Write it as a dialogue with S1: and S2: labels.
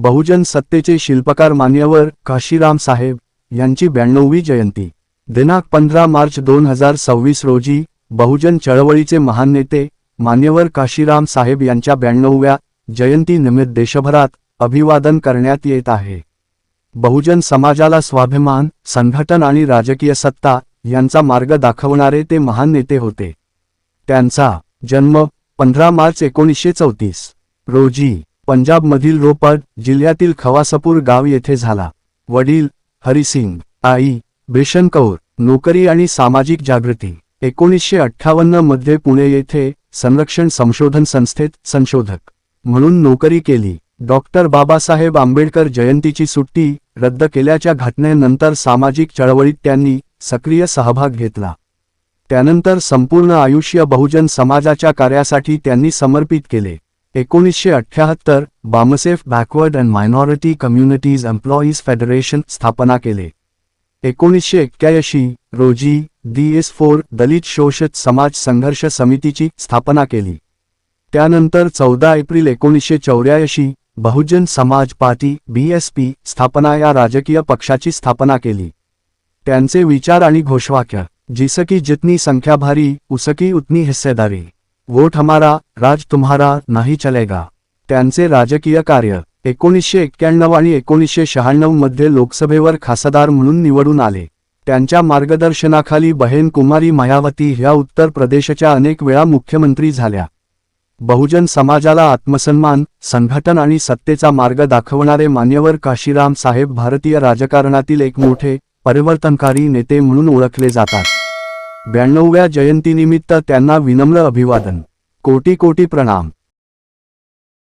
S1: बहुजन सत्तेचे शिल्पकार मान्यवर काशीराम साहेब यांची 92वी जयंती दिनांक 15 मार्च 2026 रोजी बहुजन चळवळीचे महान नेते मान्यवर काशीराम साहेब यांच्या 92व्या जयंतीनिमित्त देशभरात अभिवादन करण्यात येत आहे। बहुजन समाजाला स्वाभिमान, संघटन आणि राजकीय सत्ता यांचा मार्ग दाखवणारे ते महान नेते होते। त्यांचा जन्म 15 मार्च 1934 रोजी पंजाबमधील रोपड़ जिल्ह्यातील खवासपूर गाव येथे झाला। वडील हरिसिंग, आई बिशन कौर। नोकरी आणि सामाजिक जागृती 1958 मध्ये पुणे येथे संरक्षण संशोधन संस्थेत संशोधक म्हणून नोकरी केली। डॉक्टर बाबासाहेब आंबेडकर जयंतीची सुट्टी रद्द केल्याच्या घटनेनंतर सामाजिक चळवळीत त्यांनी सक्रिय सहभाग घेतला। त्यानंतर संपूर्ण आयुष्य बहुजन समाजाच्या कार्यासाठी त्यांनी समर्पित केले। 1978 BAMCEF backward and minority communities employees federation स्थापना केले। 1981 रोजी DS4 दलित शोषित समाज संघर्ष समितीची स्थापना केली। त्यानंतर 14 April 1984 Bahujan Samaj party BSP स्थापना या राजकीय पक्षाची स्थापना केली। त्यांचे विचार आणि घोषवाक्य जिसकी जितनी संख्या भारी उसकी उतनी हिस्सेदारी, वोट हमारा राज तुम्हारा नहीं चलेगा। त्यांचे राजकीय कार्य 1991 आणि 1996 मध्ये लोकसभेवर खासदार म्हणून निवडून आले। त्यांच्या मार्गदर्शनाखाली बहन कुमारी मायावती ह्या उत्तर प्रदेशच्या अनेक वेळा मुख्यमंत्री झाल्या। बहुजन समाजाला आत्मसन्मान, संघटन आणि सत्तेचा मार्ग दाखवणारे मान्यवर काशीराम साहेब भारतीय राजकारणातील एक मोठे परिवर्तनकारी नेते म्हणून ओळखले जातात। 92व्या जयंतीनिमित्त त्यांना विनम्र अभिवादन, कोटी कोटी प्रणाम।